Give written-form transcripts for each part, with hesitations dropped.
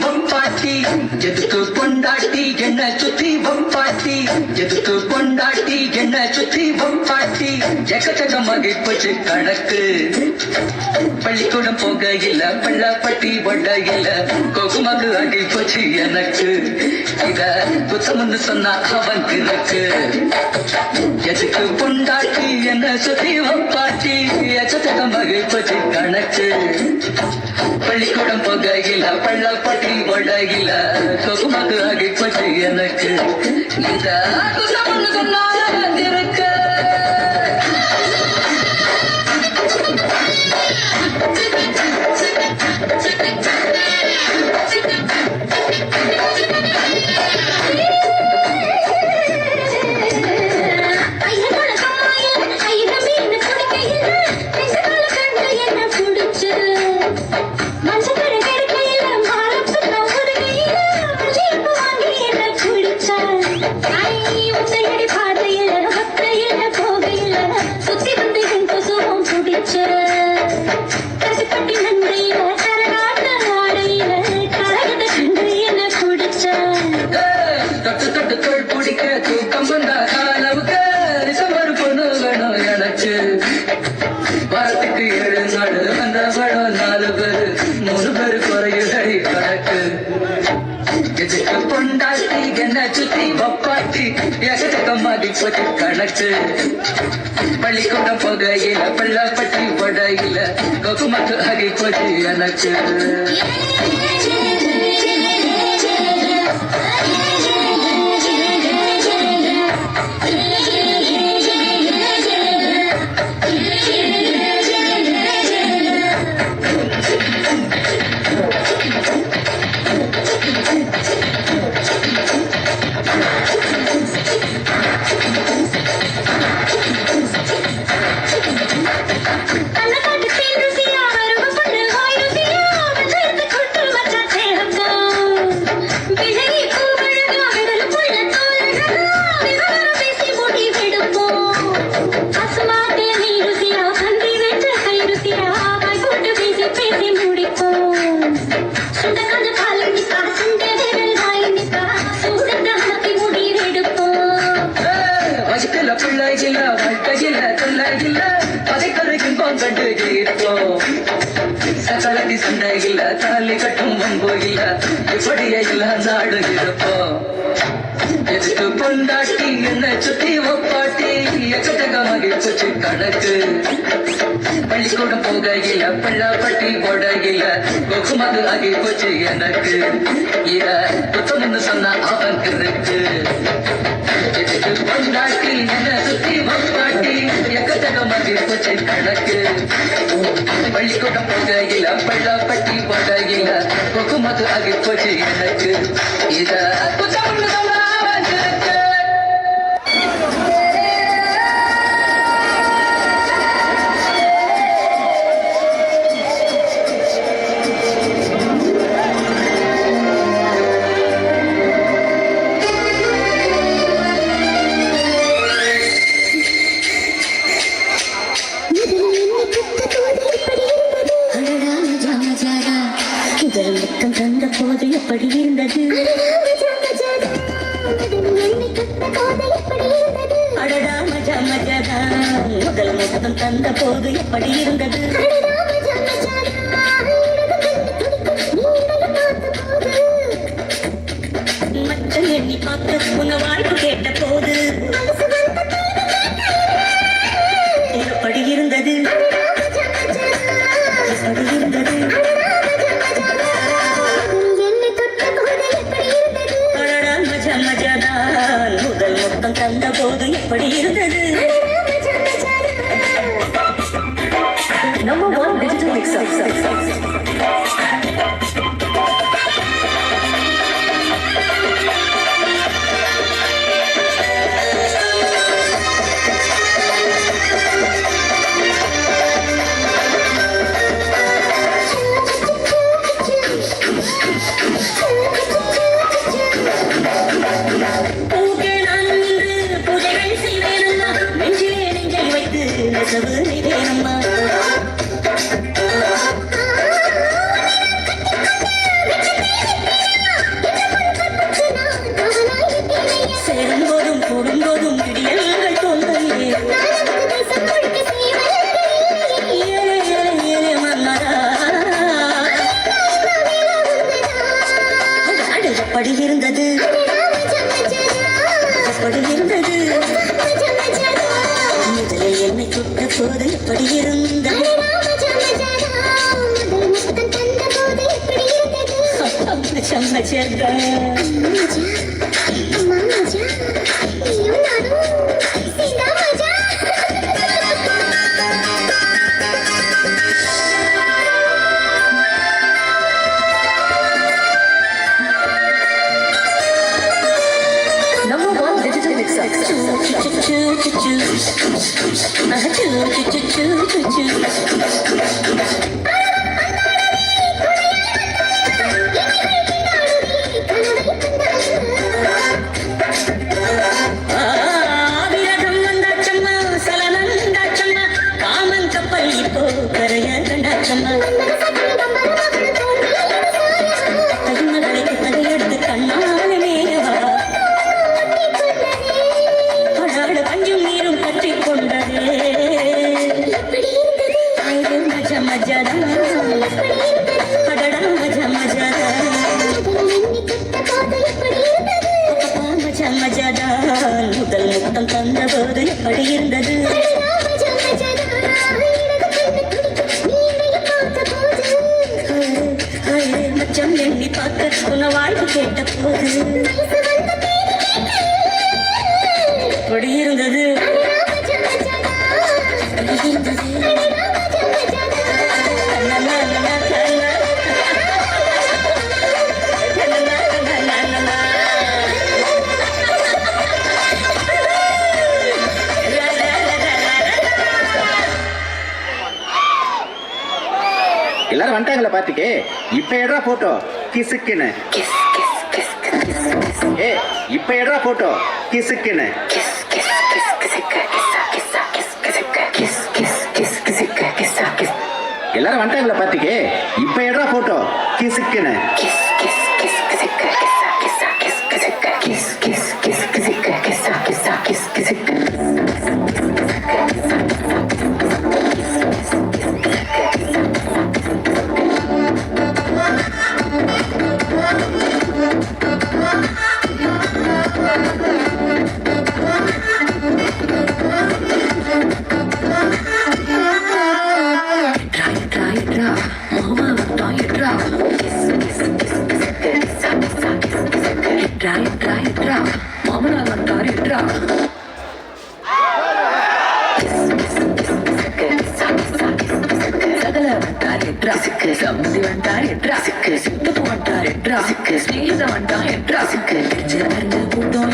வம்பாட்டி எதுக்கு பொண்டாட்டி என்ன சுத்தி வம்பாட்டி எதுக்கு பொண்டாட்டி என்ன சுத்தி வம்பாட்டி எக்கச்சக்கமாக போச்சு கணக்கு பள்ளிக்கூடம் போக இல்ல பள்ளாப்பட்டி ஒட இல்ல கோகுமாக்கு ஆகி போச்சு எனக்கு இத குத்தம்னு சொன்னா அவன் கிழக்கு எதுக்கு பொண்டாட்டி என்ன சுத்தி வம்பாட்டி எக்கச்சக்கமாக போச்சு கணக்கு பள்ளிக்கூடம் போக இல்ல பள்ளாப்பட்டி ஒட இல்ல கோகுமாக்கு ஆகி போச்சு எனக்கு இத குத்தம்னு சொன்னா அவன் கிழக்கு வாரத்துக்கு 7 நாடு அந்த படம் 4 பேரு 3 பேரு குறையுதடி கணக்கு எதுக்கு பொண்டாட்டி என்ன சுத்தி வப்பாட்டி எகச்சக்கமாடி போச்சு கணக்கு பள்ளிக்கூடம் போகையில பள்ளாப்பட்டி படையில கோகுமாக்கு ஆகி போச்சு எனக்கு சகலதி சண்டை இல்ல தாலி கட்டும் வம்பு இல்ல இப்படியே இல்ல நாடு இருப்போம் எதுக்கு பொண்டாட்டி என்ன சுத்தி ஒப்பாட்டி எக்கச்சக்கமாக போச்சு கணக்கு பள்ளிக்கூடம் போகையில பள்ளாப்பட்டி போடையில கோகுமாக்கு ஆகி போச்சு எனக்கு இத புத்தம்னு சொன்னா அவன் இருக்கு எதுக்கு பொண்டாட்டி என்ன சுத்தி ஒப்பாட்டி எக்கச்சக்கமாக போச்சு கணக்கு பள்ளிக்கூடம் போகையில பள்ளாப்பட்டி போடையில கோகுமாக்கு ஆகி போச்சு எனக்கு இத புத்தம்னு சொன்னா அவன் இருக்கு தந்த போது எப்படி இருந்தது அடடா மஜா மஜாதா முதல் முத்தம் தந்த போது எப்படி இருந்தது மற்ற எண்ணி பார்த்து உங்க வாழ்க்கை கேட்ட போது எப்படி இருந்தது எப்படி இருந்தது முதல் மொத்தம் தந்த போது எப்படி இருந்தது Number 1 digital mixer. எப்படி இருந்தது எப்படி இருந்தது முதலில் என்னை தொட்ட போது எப்படி இருந்தது முதல் முத்தம் தந்த போது எப்படி இருந்தது மச்சம் எண்ணி பார்க்க உன்ன வாழ்வு கேட்ட போது எப்படி இருந்தது எல்லாரும் வந்துட்டாங்களா பாத்துக்கே. இப்ப எடுறா போட்டோ கிசுக்குன்னு. ஏ இப்ப எடுறா போட்டோ கிசுக்குன்னு. எல்லாரும் வந்துட்டாங்களா பாத்துக்கே. இப்ப எடுறா போட்டோ கிசுக்குன்னு.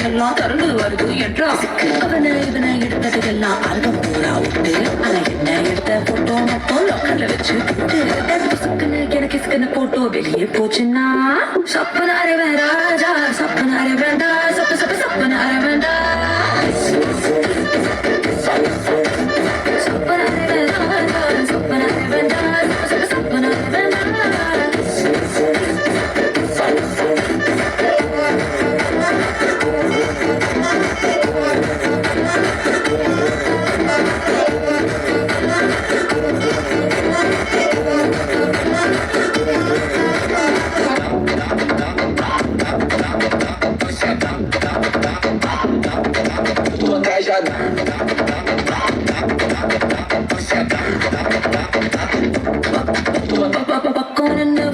எல்லாம் திறந்து வருது என்றா அவனை இவனை எடுத்ததுக்கெல்லாம் அர்த்தம் பூரா விட்டு ஆனா என்ன எடுத்த போட்டோ மட்டும் லோக்கல்ல வச்சு எனக்கு இசுக்குன்னு போட்டோ வெளியே போச்சுன்னா சப்பனாரே வேண்டாஜா சப்பனாரே வேண்டா சப்ப சப்ப சப்பனாரே வேண்டா சப்பனாரே வேண்டா சப்பனாரே வேண்டா சப்ப சப்ப சப்பனாரே வேண்டா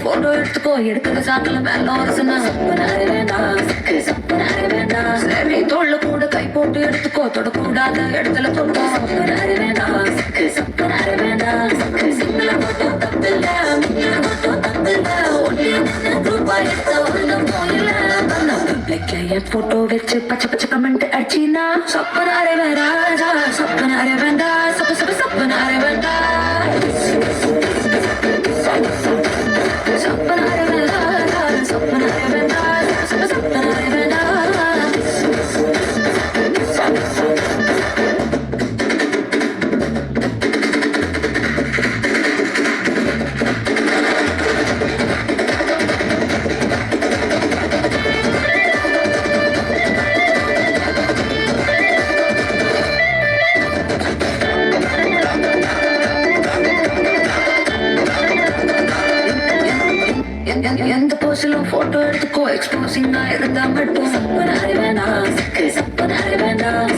போட்டோ எடுத்துக்கோ எடுக்கிற சாக்குல மேல சொன்னா சப்பனாரே வேண்டாம் சப்பனாரே வேண்டாம் சரி தோல்ல கூட கை போட்டு எடுத்துக்கோ தொடக்கூடாத இடத்துல தொட்டா சப்பனாரே வேண்டாம் சப்பனாரே வேண்டாம் சிங்கள போட்டோ தப்பில்ல மிங்கள போட்டோ தப்பில்ல ஒன்னே ஒன்னு ரூபா எடுத்த ஒண்ணு போயில என் போட்டோ வச்சு பச்சை பச்சை கமெண்ட் அடிச்சினா சப்பனாரே வேண்டாம் சப்பனாரே வேண்டாம் சப்ப சப்ப சப்பனாரே வேண்டாம் சப்பனாரே வேண்டாம் சப்பனாரே வேண்டாம் சப்ப சப்பனாரே வேண்டாம் எடுத்துக்கோ எக்ஸ்போசிங்கா இருந்தா மட்டும் சப்பனாரி வேண்டாம் சப்பனாரி வேண்டாம்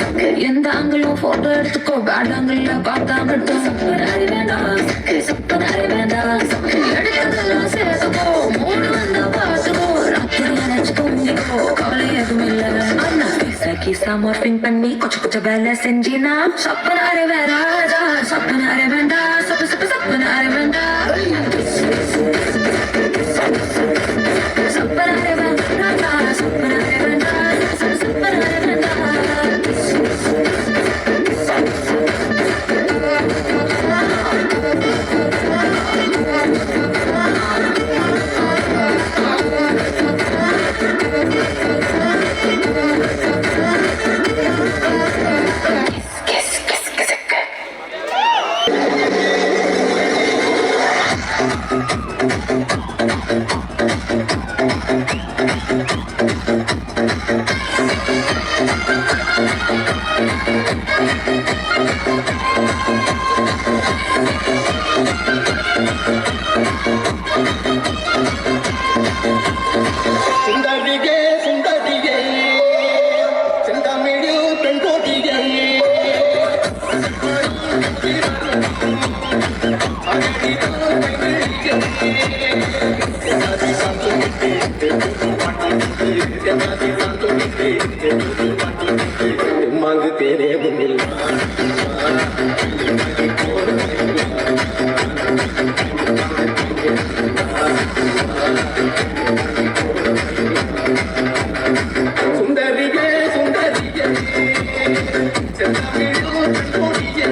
எந்த ஆங்கிலும் போட்டோ எடுத்துக்கோ பேட் ஆங்கிள் பார்த்தா மட்டும் சப்பனாரி வேண்டாம் சப்பனாரி வேண்டாம் எடுத்ததெல்லாம் சேர்த்துக்கோ மூணு வந்தா பார்த்துக்கோ ராத்திரி நினைச்சு தூங்கிக்கோ கவலை எதுவும் இல்லை அண்ணா கீசா மார்பிங் பண்ணி கொஞ்சம் வேலை செஞ்சினா சப்பனாரி வேறாதா சப்பனாரி வேண்டாம் சப்பனாரி வேண்டாம் சப்பனாரி வேண்டாம் சப்பனாரி வேண்டாம் சப்பனாரி வேண்டாம் சுந்தரிகே சுந்தரிகே செந்தமிழில் பெண்கோட்டிகே மாங்கு தேரே முன்னில் சுந்தரிகே சுந்தரிகே செந்தமிழில் பெண்கோட்டிகே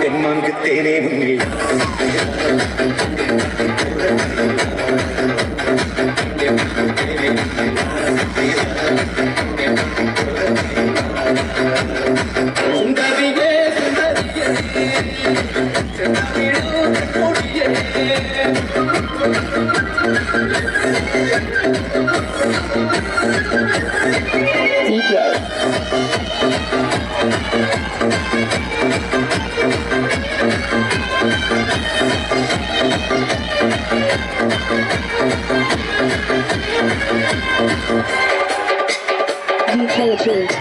தென்மாங்கு தேனே முன்னில் சுந்தரிகே சுந்தரிகே செந்தமிழில் பெண்கோட்டிகே Play a beat.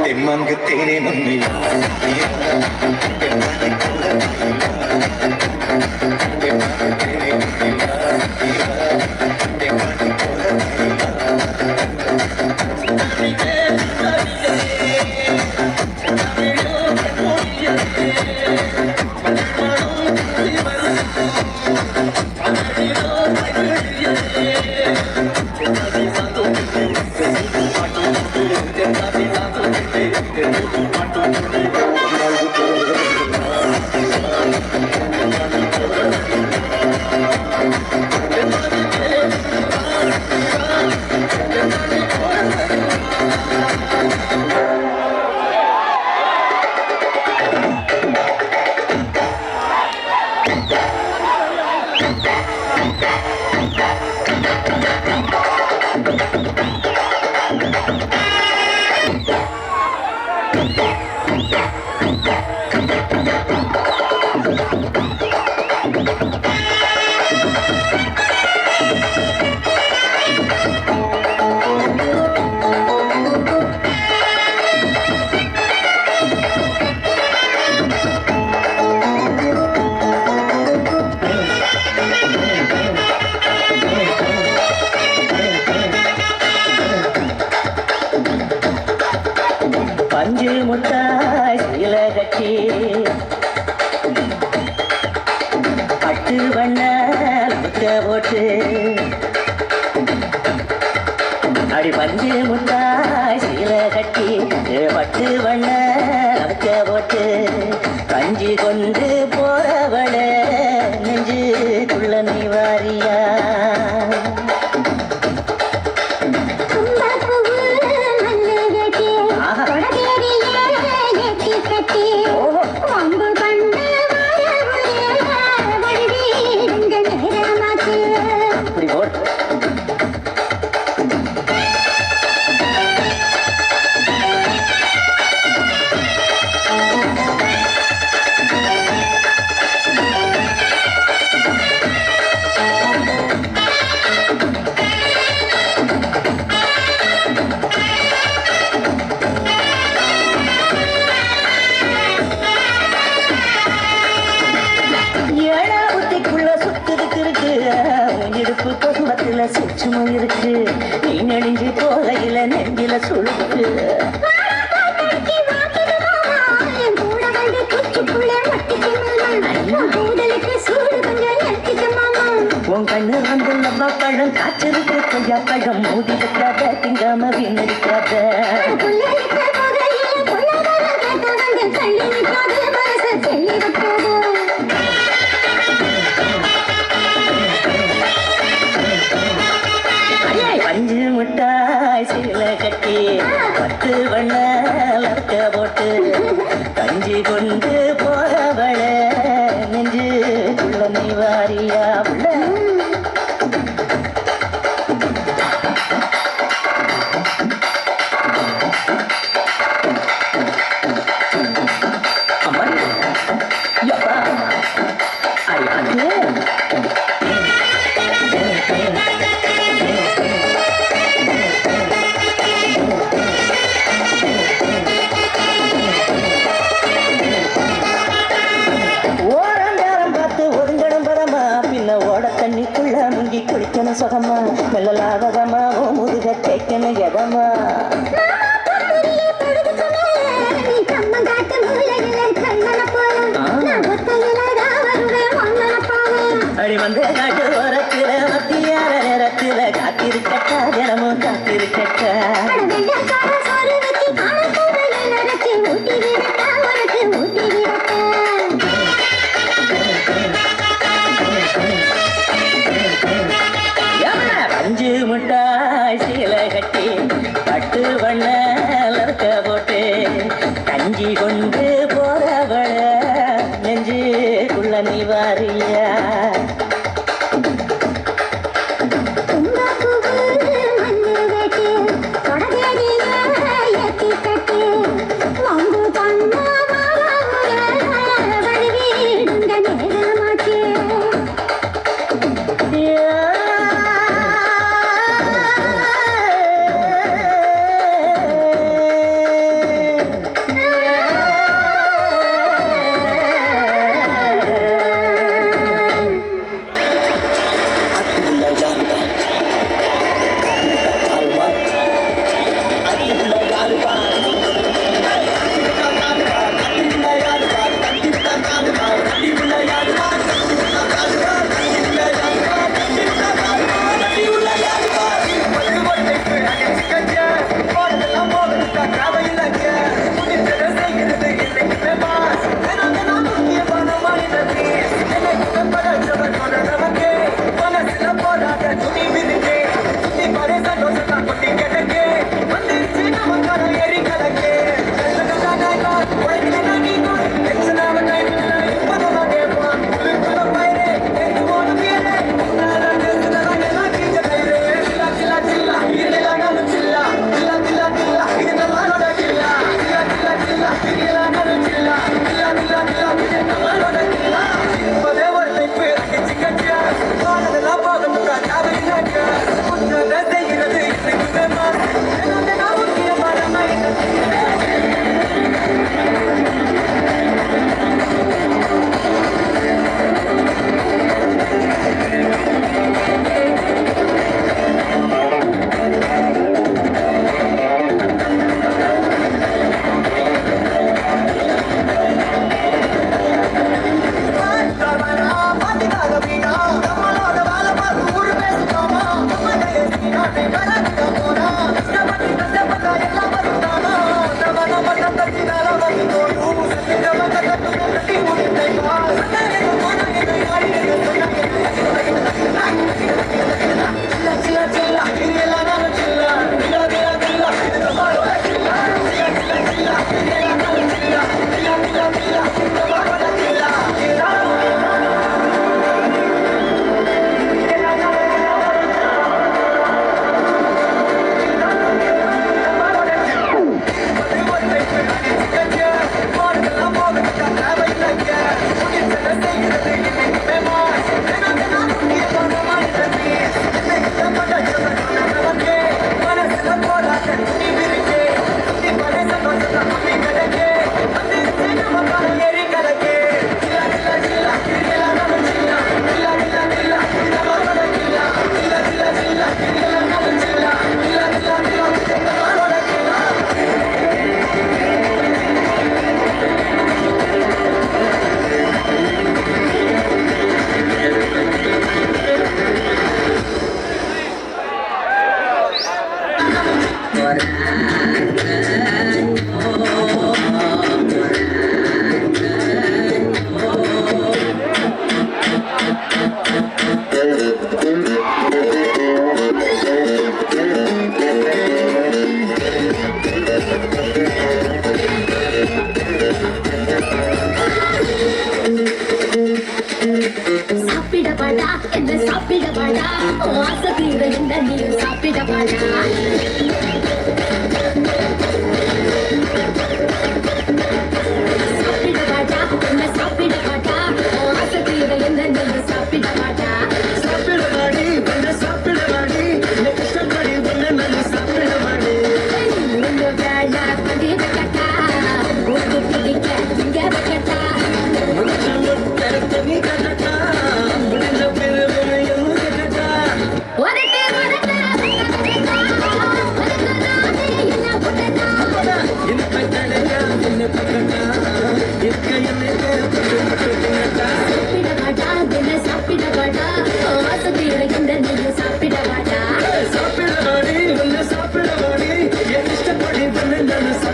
தென்மாங்கு தேனே முன்னில் பஞ்சு முட்டாய் சீல கட்டி பட்டு வண்ண முட்டை போட்டு அடி பஞ்சு முட்டாய் சீல கட்டி பட்டு வண்ண முட்டை போட்டு கஞ்சி கொண்டு போறவள நெஞ்சுக்குள்ள நீ வாரியா சுற்றுமா இருக்கு நீ நெடுஞ்சி போகையில நெஞ்சில சுழுக்கு உன் கண்ணு வந்து நம்ம பழம் காய்ச்சலுக்கு கொய்யா பழம் மூடி வைக்காத திங்காம வீணடிக்காத பஞ்சு முட்டாய் சீல கட்டி பத்து வண்ண லக்க போட்டு கஞ்சி கொண்டு போறவள நெஞ்சுக்குள்ள நீ வாரியா உள்ள அம்மா யப்பா ஐயா தண்ணிக்குள்ள முங்கி குளிக்கணும் சுகமா மெல்லலாவதமா முதுக தேய்க்கணும் எதமா அடி வந்து காட்டு ஓரத்தில மத்தியார நேரத்தில காத்திருக்கட்டா தினமும் காத்திருக்கட்டா பஞ்சு முட்டாய் சீல கட்டி பட்டு வண்ண லக்க போட்டு கஞ்சி கொண்டு போறவள நெஞ்சுக்குள்ள நீ வாரியா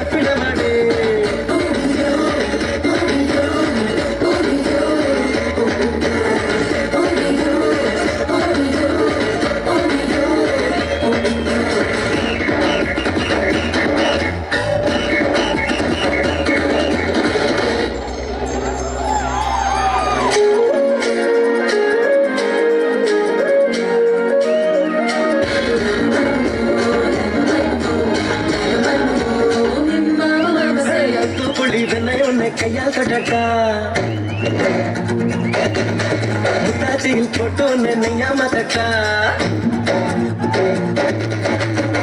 சாப்பிடவாடு புளி வெண்ணெய் உன்னை கையால் கட்டட்டா முத்தாச்சியில் போட்டு உன்னை நெய்யாம தட்டா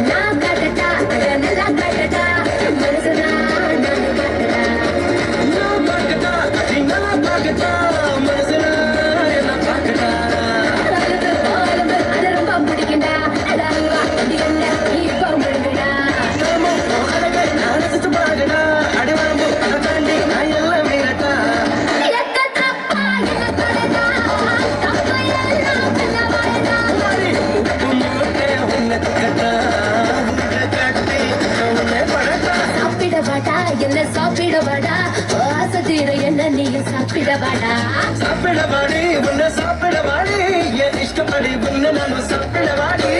நான் காட்டட்டா நல்லா காட்டட்டா மனசுனா நான் காட்டட்டா நான் பார்க்கட்டா அடி நான் பார்க்கட்டா மனசுல என்ன பார்க்கட்டா அது ரொம்ப பிடிக்கண்டா அதாவா அதிகண்டா இப்ப முழுங்கடா நான் சுத்து பார்க்கட்டா அடி வரம்பு அதை தாண்டி நான் எல்லாம் மீறட்டா எக்க தப்பா என்ன தரடா தப்பா எல்லாம் என்ன வரடா உப்பு மூட்டை உன்னை கட்டா உன்னை கட்டி உன்னை படட்டா சாப்பிடவாடா என்ன சாப்பிடவாடா ஆசை தீர என்ன நீயும் சாப்பிடவாடா சாப்பிடவாடி உன்னை சாப்பிடவாடி என் இஷ்டப்படி உன்னை நானும் சாப்பிடவாடி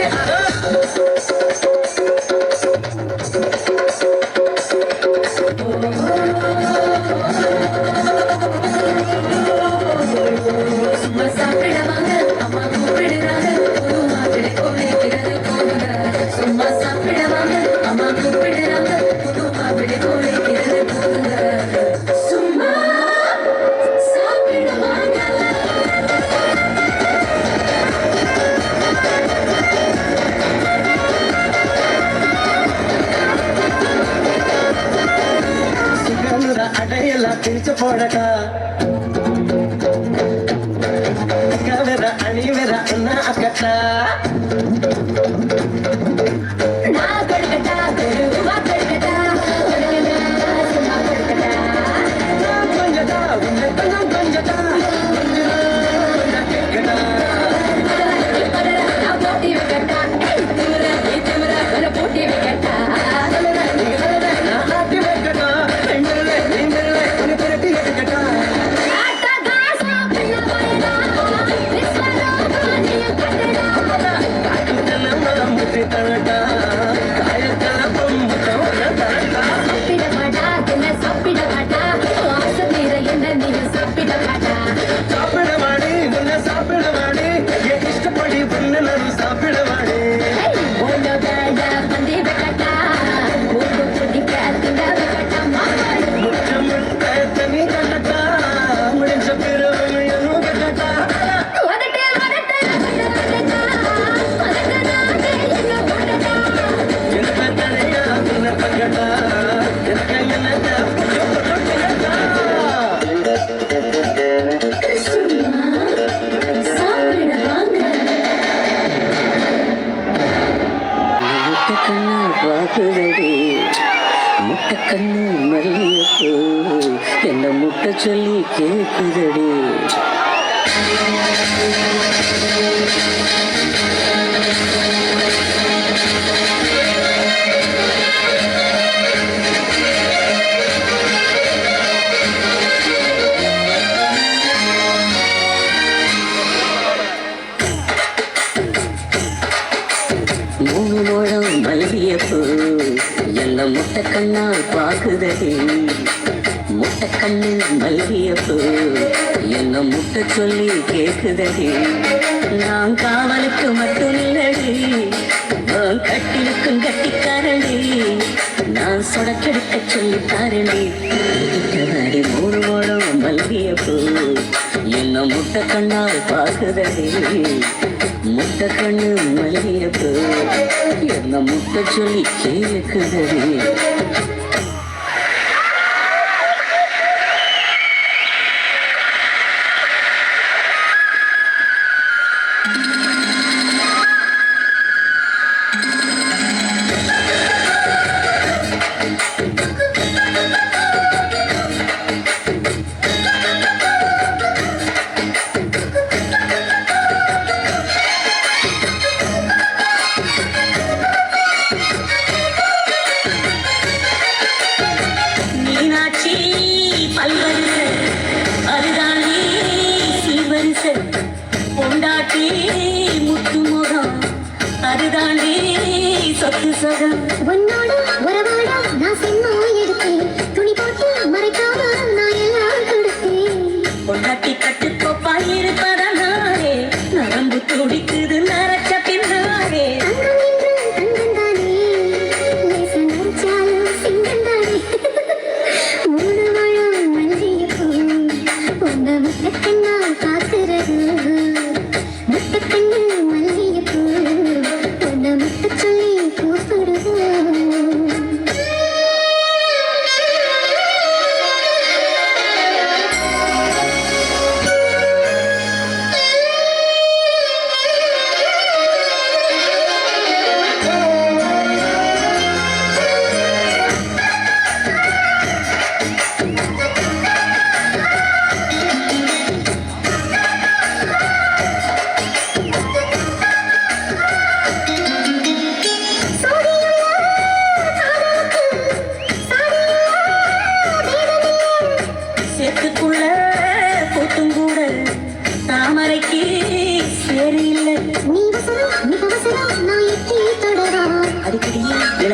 சும்மா சாப்பிடவாங்க அம்மா கூப்பிடுறாங்க புது மாப்பிள்ளை கோழிக்கிறது போங்க சும்மா சாப்பிடவாங்க அம்மா கூப்பிடுறாங்க புது மாப்பிள்ளை கோழிக்கிறது போங்க சும்மா சாப்பிடவாங்க சுகனுர அடையெல்லாம் பிரிச்சு போடட்டா வேற அணி வேற அண்ணா அக்கட்டா நான் கொடுக்கட்டா குருவா கொடுக்கட்டா கொடுக்கட்டா சும்மா கொடுக்கட்டா நான் கொஞ்சட்டா உன்னை கொஞ்சம் கொஞ்சட்டா கொஞ்சம் கேட்கட்டா நான் போட்டி வைக்கட்டா திமுற போட்டி வைக்கட்டா நான் ஆட்டி வைக்கட்டா நீ உன்னை திரட்டி எடுக்கட்டா முற்றி தரட்டா காயத்தல பொம்முட்டம் தரட்டா சாப்பிடவாடி உன்னை சாப்பிடவாடி என் இஷ்டப்படி உன்னை நான் சாப்பிடவாடி முற்றம் தனி கட்டட்டா முடிஞ்ச பிறகு எதுவும் கட்டட்டா எனக்கு தனியா உன்னை பக்கட்டா எனக்கு என்ன முட்டக்கண்ணு பாக்குதடி முட்டக்கண்ணு மல்லியப்பூ என்ன முட்டை சொல்லி கேக்குதடி மூணு முழம் மல்லியப்பூ என்ன முட்டக்கண்ணால் பாக்குதடி முட்டக்கண்ணு மல்லியப்பூ என்ன முட்டை சொல்லி கேக்குதடி நான் காவலுக்கு மட்டும் இல்லடி நான் கட்டிலுக்கும் கட்டிக்காரடி நான் சொடக்கெடுக்க சொல்லி தாரடி மூணு முழம் மல்லியப்பூ என்ன முட்டக்கண்ணால் பாக்குதடி முட்டை கண்ணு மல்லியப்பூ என்ன முட்டை சொல்லி கேக்குதடி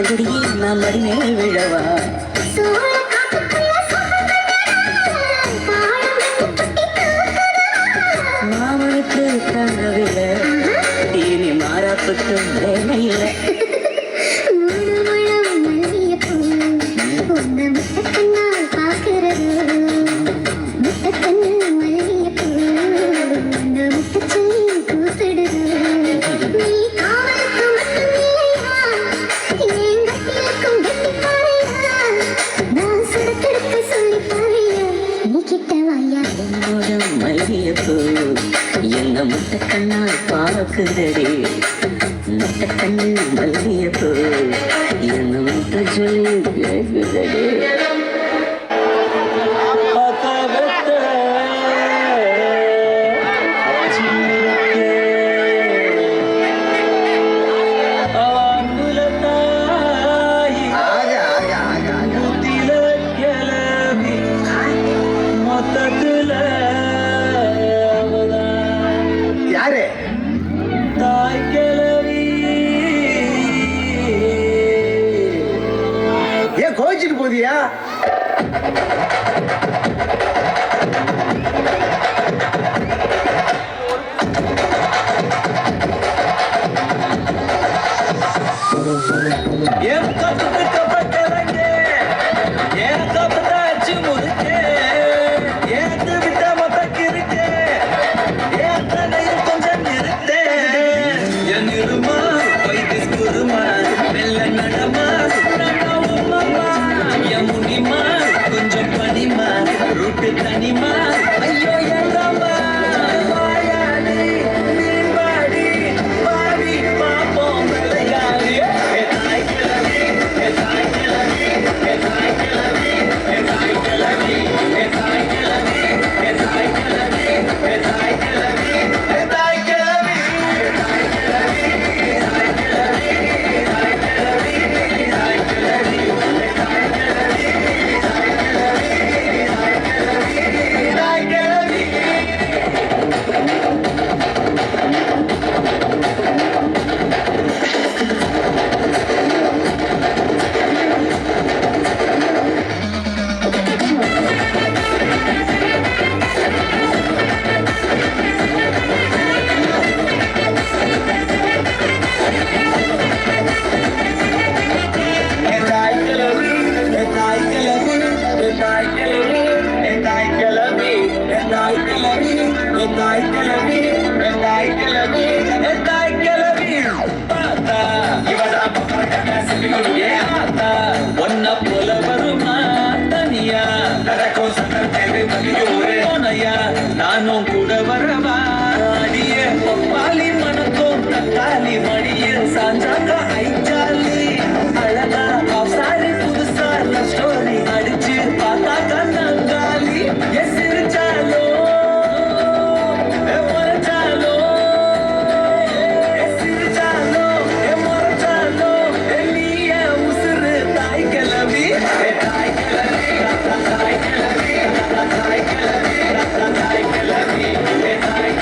இளங்குடியே நான் மடிமேல் விழவா மாமனுக்கு கனவில்லை இனி மாறாப்புக்கு வேலையில்லை மல்லியப்பூ என்ன முட்டை கண்ணால் பார்க்குதடி முட்டை கண்ணு மல்லியப்பூ என்ன முட்டை சொல்லி கேட்குதடி யாரு ஏன் கோச்சிட்டு போதியா தனிமா ஐயோ எல்லம்மா வாயாடி நீ பாடி பாப்போம் விளையாடி தாய் கிளவி தாய் கிளவி தாய் கிளவி தாய் கிளவி தாய் கிளவி தாய் கிளவி தாய் கிளவி தாய் கிளவி நானும் கூட வரவா அடிய பப்பாளி மணக்கும் தக்காளி மடியில் சாஞ்சாங்க ஐச்சாலி அழகா சாரி புதுசா ஸ்டோரி அடிச்சு பார்த்தா கண்ணாங்காலி எஸ் சிரிச்சாலோ முறைச்சாலோ சிரிச்சாலோ முறைச்சாலோ நீய உசுறு தாய் கிளவி தாய் கிளவி தாய் கிளவி தாய் கிளவி தாய் கிளவி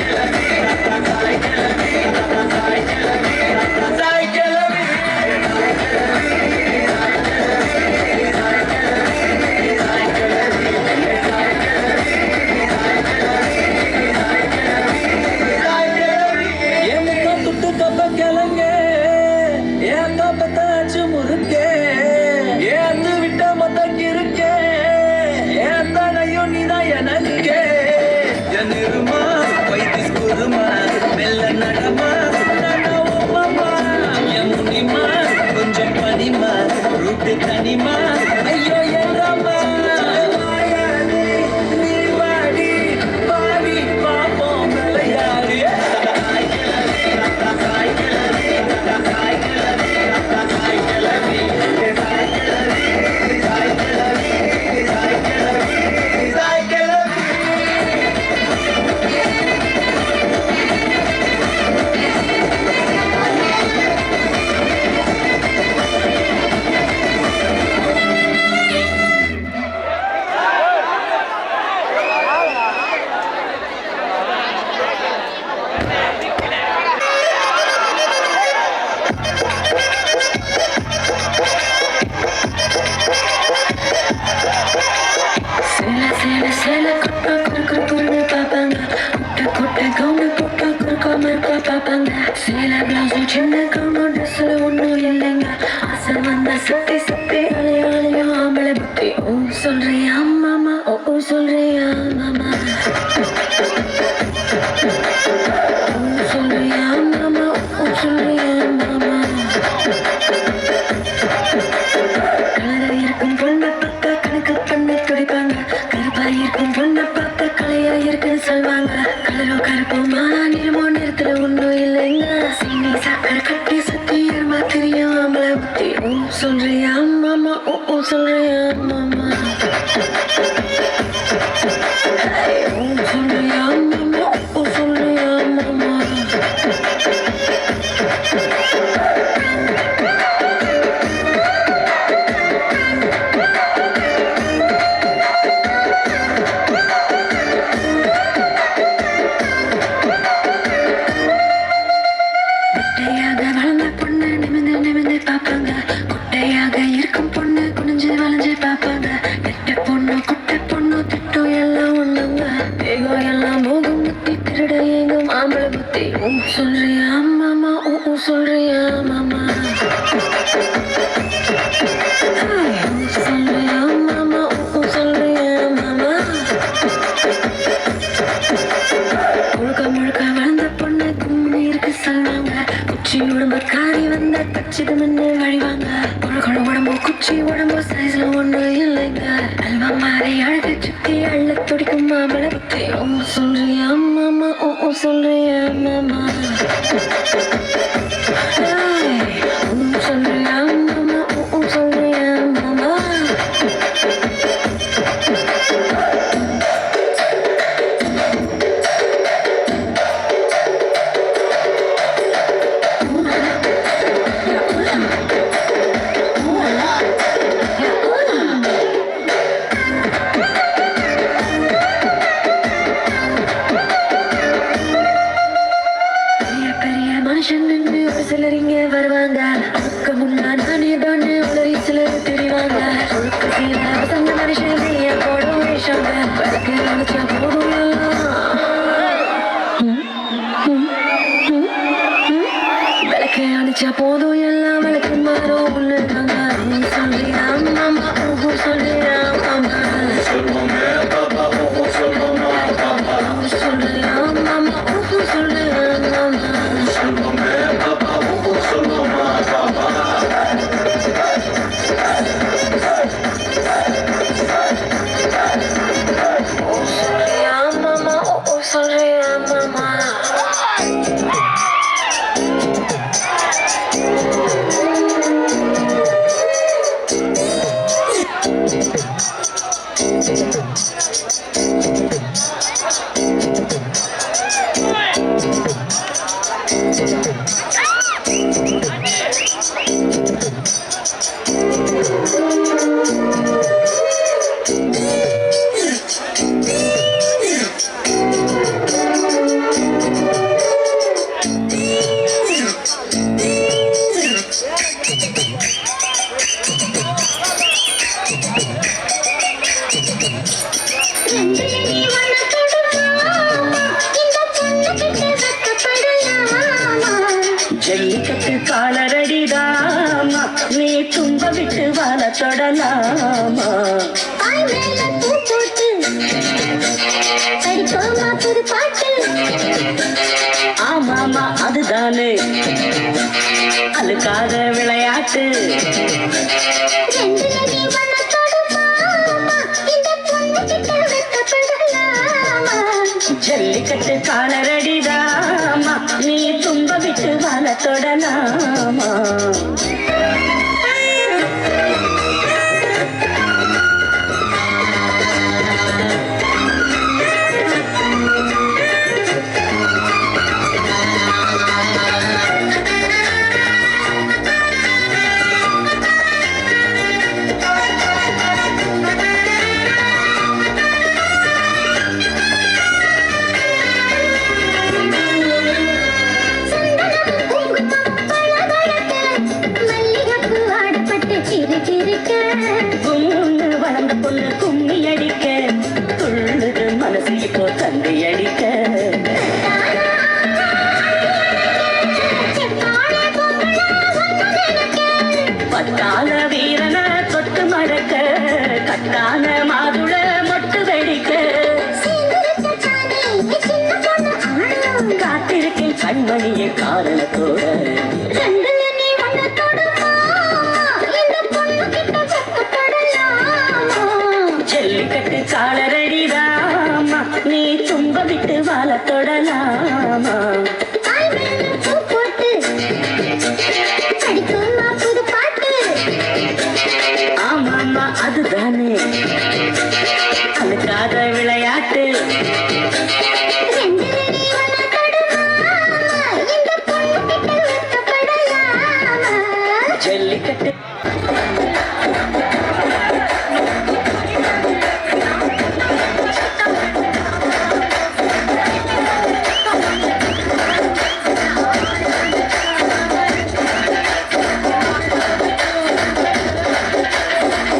சேல பிளவுஸும் சின்ன கவுனும் ட்ரெஸ்ல ஒன்றும் இல்லைங்க ஆசை வந்த சுத்தி சுத்தி அலையாளையும் ஆம்பளை புத்தி ஓ சொல்றியா மாமா ஓ சொல்றியா மாமா ஓ சொல்றியா மாமா ஓ சொல்றியா மாமா கலரா இருக்கும் பொண்ணை பார்த்தா கணக்கு பண்ண துடிப்பாங்க கருப்பா இருக்கும் பொண்ணை பார்த்தா கலையா இருக்குன்னு சொல்வாங்க கலரோ கருப்போமா நிறமோ நிறத்துல ஒன்றும் இல்லைங்க சீனி சக்கரை கட்டி சுத்தி ஏர்மா தெரியும் ஆம்பளை புத்தி ஓ சொல்றியா மாமா ஓ சொல்றியா மாமா ஓ சொல்றியா மாமா ஓ சொல்றியா மாமா குட்டையாக வளர்ந்த பொண்ணு நிமிந்து நிமிந்து பார்ப்பாங்க குட்டையாக இருக்கும் பொண்ணு குனிஞ்சு வளைஞ்சு பார்ப்பாங்க எட்ட பொண்ணு குட்டை பொண்ணு திட்டம் எல்லாம் ஒண்ணுங்க வேகம் எல்லாம் மோகம் முத்தி திருட எங்கும் ஆம்பளை புத்தி ஓ சொல்றியா மாமா ஓ சொல்றியா மாமா ஓ சொல்றியா மாமா ஓ சொல்றியா மாமா முழுக்க முழுக்க வளர்ந்த பொண்ணு கும்மி இருக்கு சொல்லுவாங்க குச்சி உடம்பு காரி வந்த கச்சிது முன்னு வழிவாங்க உலகோட உடம்பு குச்சி உடம்பு சைஸ்ல ஒண்ணு இல்லைங்க அல்வா மாறி அழகு சுத்தி அள்ள துடிக்கும் மாமலை புத்தி ஓ சொல்றியா மாமா ஓ சொல்றியா மாமா ஓ சொல்றியா மாமா ஓ சொல்றியா மாமா பெரிய பெரிய மனுஷன் நின்று ஒரு சிலர் இங்க வருவாங்க அதுக்கு முன்னா நானே தானே உளறி சிலர் தெரிவாங்க ஒழுக்க சீர வசந்த மனுஷன் செய்ய போடும் வேஷங்க விளக்கு நினைச்சா போதும் விளக்கு அணைச்சா போதும் எல்லாம் விளக்கு மாறும் ஒண்ணுதாங்க சொல்லியா மாமா ஓ சொல்லியா மாமா சொல்லியா மாமா ஓ சொல்லியா மாமா சொல்றியா மாமா ஓ சொல்றியா மாமா ஜல்லிக்கட்டு காலரடிதாமா நீ தும்ப விட்டு வாழ தொடலாமா ஆமாமா அதுதானே அழுக்காத விளையாட்டு ஜல்லிக்கட்டு காலரடிதாமா நீ தும்ப விட்டு வாழ தொடலாமா வளர்ந்த பொண்ணு கும்மி அடிக்க துள்ளுது மனசு இப்போ தந்தி அடிக்க முத்தான மாதுள மொட்டு வெடிக்க காத்திருக்கேன் கண்மணிய காரணத்தோட ஜல்லிக்கட்டு சாளரடிதாமா நீ தும்ப விட்டு வாழ தொடலாமா ஆமாமா அதுதானே அதுக்காக விளையாட்டு jallikattu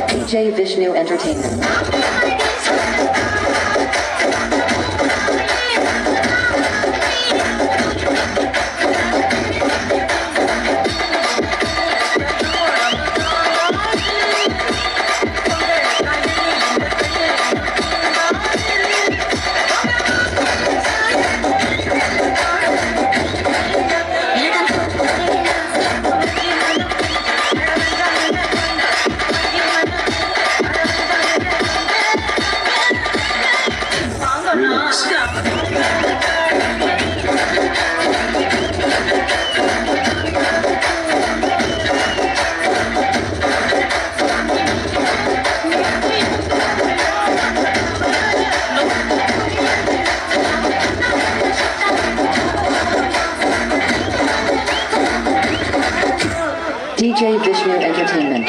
DJ Vishnu Entertainment. DJ Vishnu Entertainment.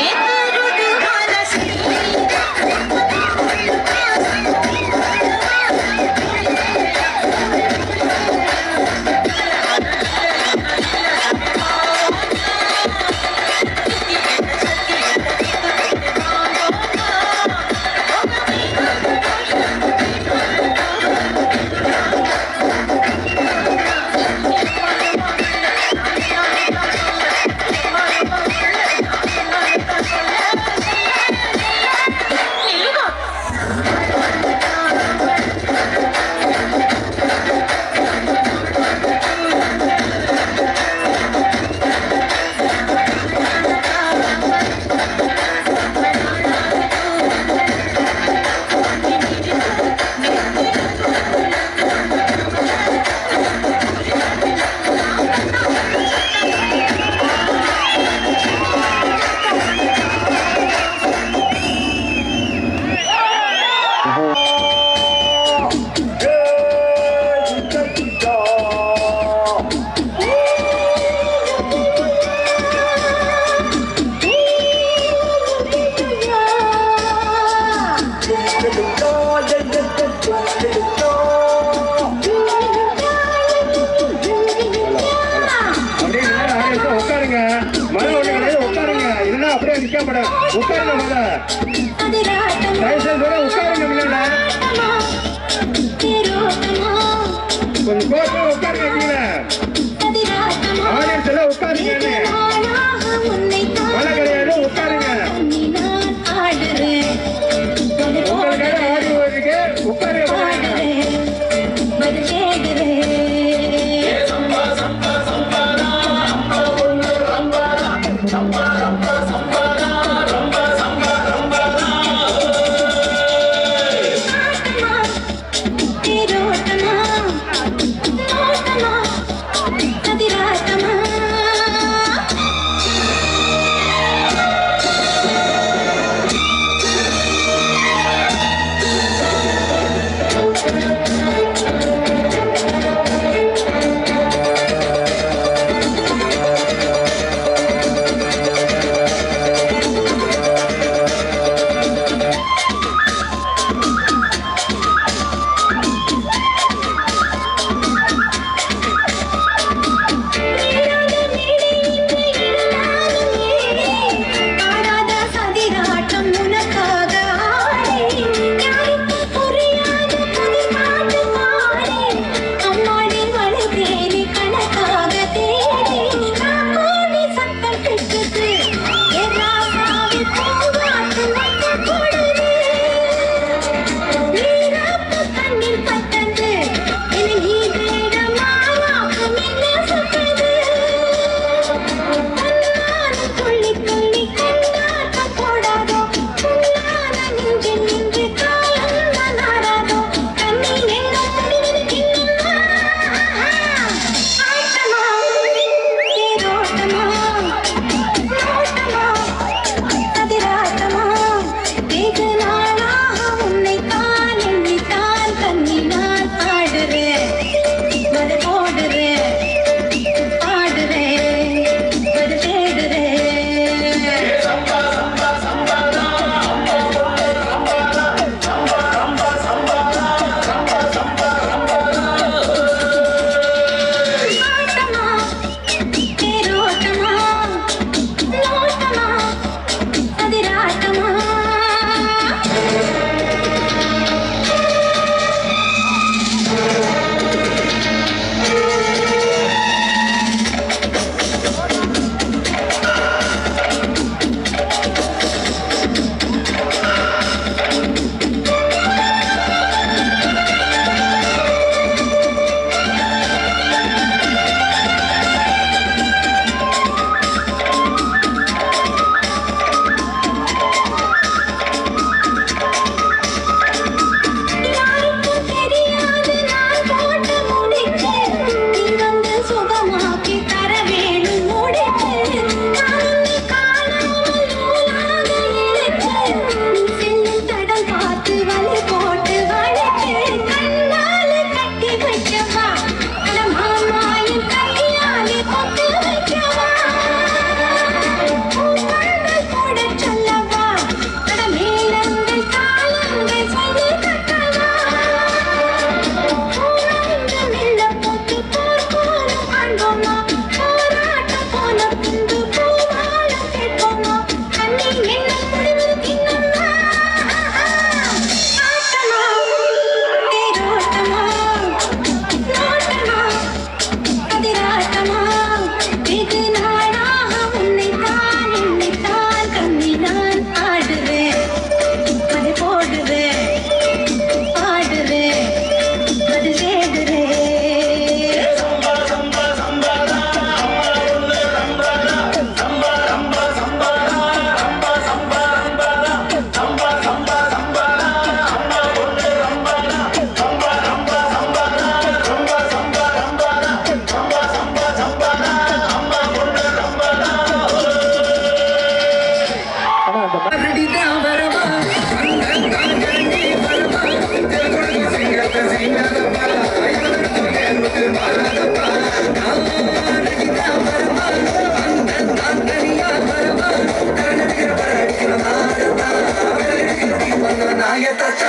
நாயத்தான்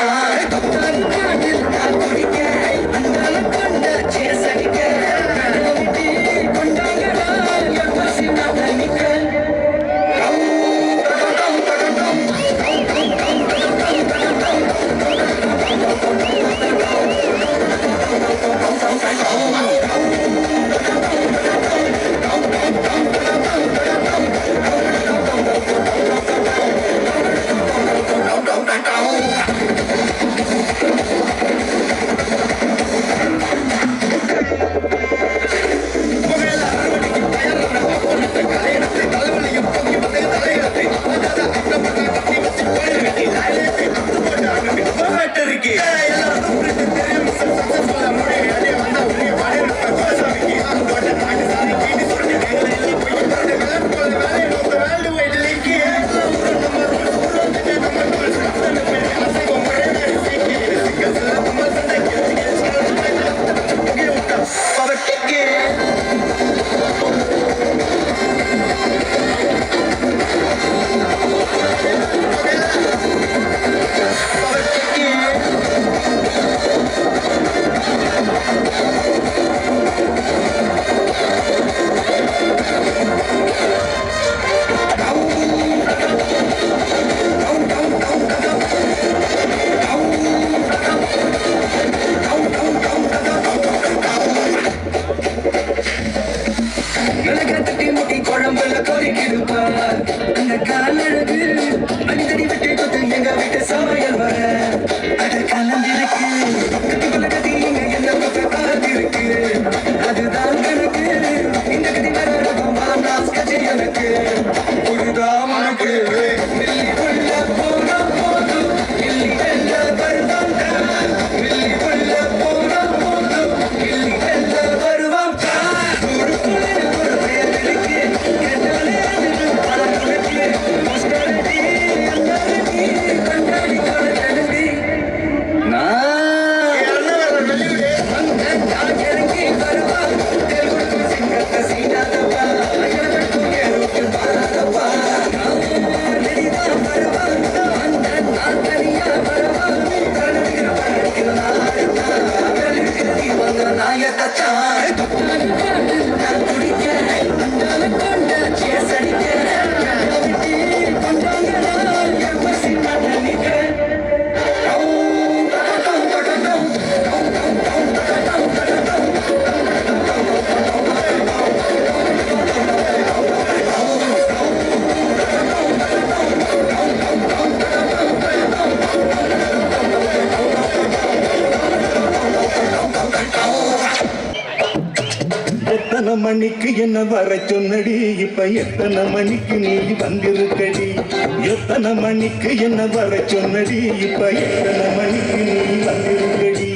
நான் குடிக்க அந்தால கொண்ட சேசடிக்க கொண்டாங்கடா பசி மாட்டனிக்க குழம்புல கொறிக்கிடுப்பார் அந்த காலழகு அடித்தடி விட்டு கொத்து எங்க வீட்டு சமையல் வர அட கலந்திருக்கு கத்துக்குள்ள கதி இங்க என்ன பக்க காத்திருக்கு அதுதான் கணக்கு இந்த கதி வர மாநாஸ் கட்சி எனக்கு புரிதாம் உனக்கு மில்லி உள்ள போன போது மில்லி வெல்ல வருவாங்க மில்லி உள்ள போன போது மில்லி வெல்ல வருவாங்க ஒரு புள்ள ஒரு பேர் இருக்கு எத்தனை மணிக்கு என்ன வர சொன்னடி இப்ப எத்தனை மணிக்கு நீ வந்திருக்கடி எத்தனை மணிக்கு என்ன வர சொன்னடி இப்ப எத்தனை மணிக்கு நீ வந்திருக்கடி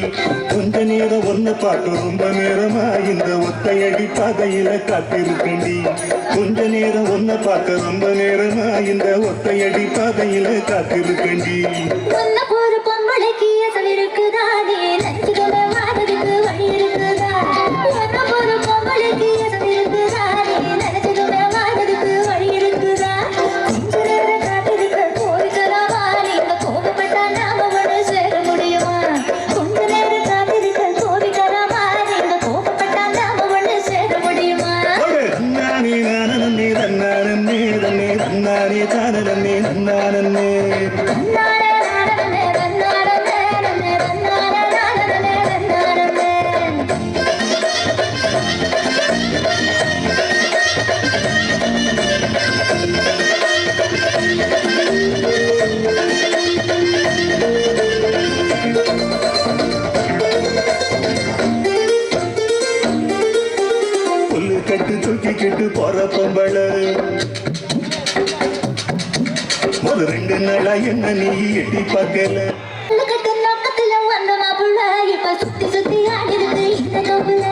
கொஞ்ச நேரம் ஒன்ன பார்க்க ரொம்ப நேரமா இந்த ஒத்தையடி பாதையில காத்திருக்கண்டி கொஞ்ச நேரம் ஒன்ன பார்க்க ரொம்ப நேரமா இந்த ஒத்தையடி பாதையில காத்திருக்கண்டி ஒரு பொம்பளைக்கு அசல் இருக்குதா நீ நச்சுகளை வாழ்றதுக்கு வழி இருக்குதா ஒரு பொம்பளைக்கு அசல் இருக்குதா நீ நினைச்சதுமே வாழ்றதுக்கு வழி இருக்குதா கொஞ்ச நேரம் காத்திருக்க போய்க்கலாமா நீங்க கோபப்பட்டா நாம ஒன்று சேர முடியுமா கொஞ்ச நேரம் காத்திருக்க கோபிக்கலாமா நீங்க கோபப்பட்டா நாம ஒன்று சேர முடியுமா நானே நானே தன்னானே தன்னே தன்னானே தானே தன்னானே தூக்கிக்கிட்டு போற பொம்பள ஒரு 2 நாளா என்ன நீ எட்டி பார்க்கல நோக்கத்துல வந்த மாப்புள்ள இப்ப சுத்தி சுத்தி ஆடிருக்கு இந்த தோப்புல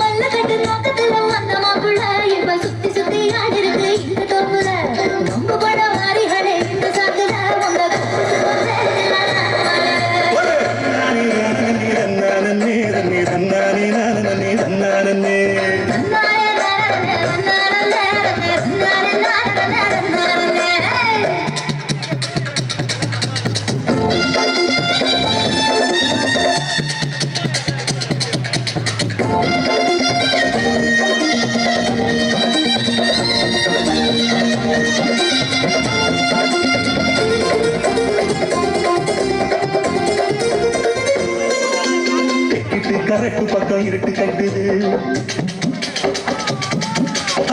மல்லக்கட்டு நோக்கத்துல வந்த மாப்புள்ள இப்ப சுத்தி சுத்தி ஆடிருக்கு இந்த தோப்புல ரொம்ப பட வாரிகளே இந்த சாத்துல உங்க கரட்டு பக்கம் இருட்டு கட்டுது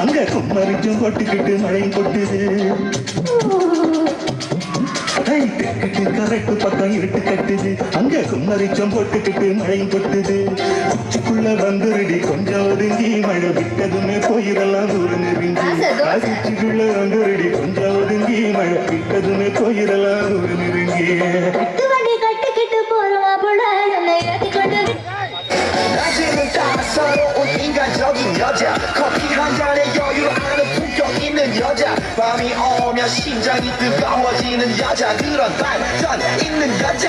அங்க கும்மரிச்சும் கொட்டுக்கிட்டு மழையும் கொட்டுது தெற்கிட்டு கரட்டு பக்கம் இருட்டு கட்டுது அங்க கும்மரிச்சம் போட்டுக்கிட்டு மழையும் கொட்டுது உச்சிக்குள்ள வந்துருடி கொஞ்சம் ஒதுங்கி மழை விட்டதுமே போயிடலாம் ஒரு நெருங்கி உச்சிக்குள்ள வந்துருடி கொஞ்சம் ஒதுங்கி மழை விட்டதுமே போயிடலாம் ஒரு நெருங்கி வண்டி கட்டிக்கிட்டு போறவா போல என்னை ஏத்திக்கொண்டு 낮에는 따사로운 인간적인 여자 커피 한 잔에 여유를 아는 품격 있는 여자 밤이 오면 심장이 뜨거워지는 여자 그런 반전 있는 여자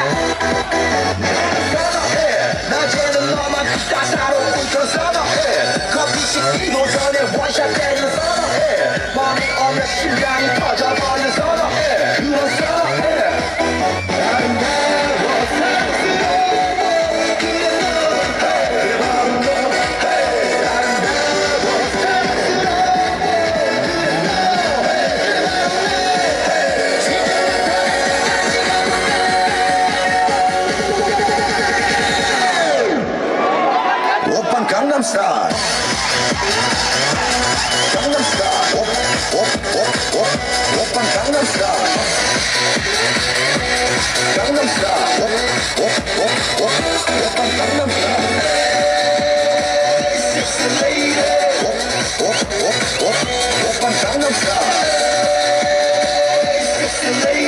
선호해 낮에는 너만 따사로운 그 선호해 커피 식기도 전에 원샷 때리는 선호해 밤이 오면 심장이 터져버리는 선호해 그런 선호해 Gangnam Style. Gangnam Style. Oppan Gangnam Style. Gangnam Style. Oppan Gangnam Style. Sexy lady. Oppan Gangnam Style. Sexy lady.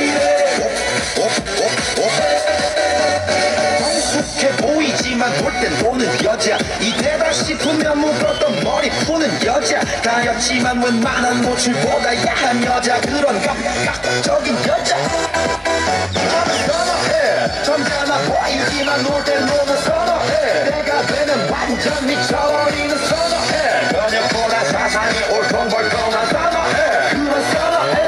성숙해 보이지만 놀 땐 노는 여자 이때다 싶으면 묶었던 머리 푸는 여자 가였지만 웬만한 노출보다 야한 여자 그런 감각적인 여자 선호해 점잖아 보이지만 놀 땐 노는 선호해 내가 되는 완전 미쳐버리는 선호해 저녁보다 사상이 올통벌통한 선호해 그런 선호해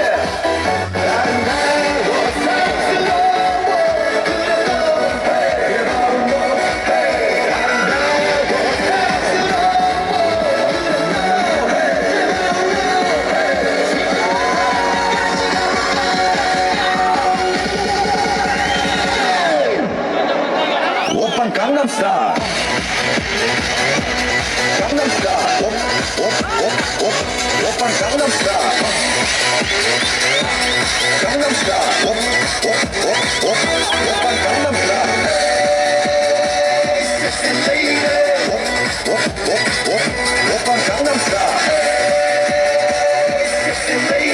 Gangnam Style. Gangnam Style. Oppan Gangnam Style. Gangnam Style. Oppan Gangnam Style. Sexy lady. Oppan Gangnam Style. Sexy lady.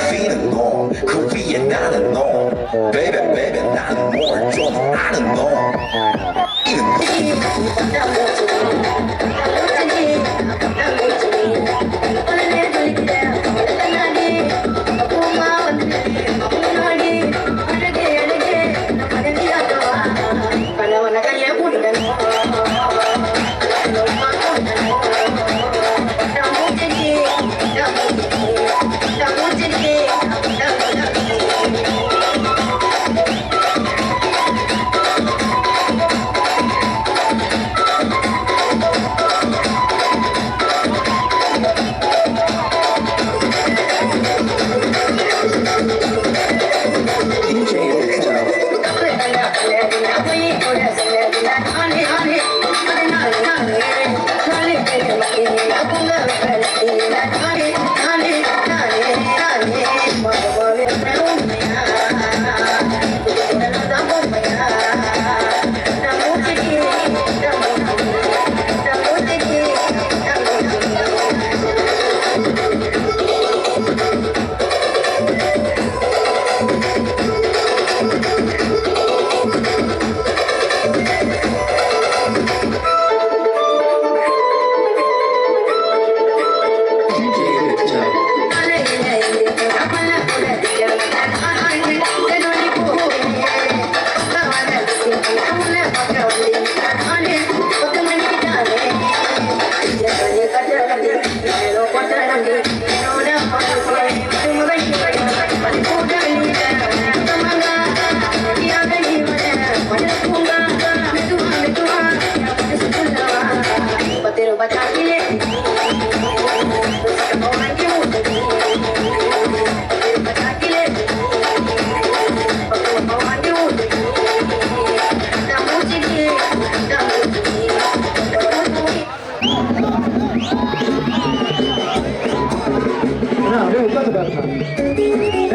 Being alone, Korea 나는 너. Baby, baby, 나는 뭘 좀 아는 너. 이는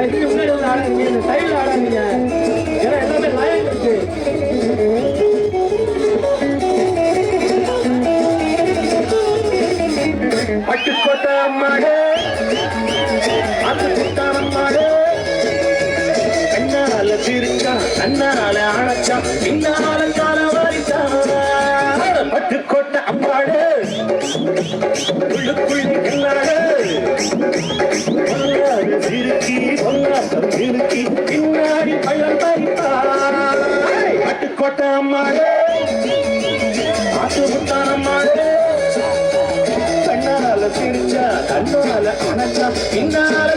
இதுக்கு முன்னாடி வந்து ஆடாதீங்க, இந்த சைடில் ஆடாதீங்க. ஏன்னா எல்லாமே line இருக்கு. பட்டுக்கோட்டை அம்மாடு, அது மாடு, கண்ணால சிரிச்சான், கண்ணால அணைச்சான், பின்னால கால வரிச்சான். பட்டுக்கோட்டை அம்மாடு, உள்ளுக்குள்ளி கண்ணாடு, பொல்லாத சிரிக்கி, பொல்லாத சிரிக்கி, பின்னாடி பள்ளம் பறித்தான். பட்டுக்கோட்டை அம்மாடு, ஆத்து முத்தான அம்மாடு, கண்ணால சிரிச்சா, கண்ணால அணைச்சா, பின்னால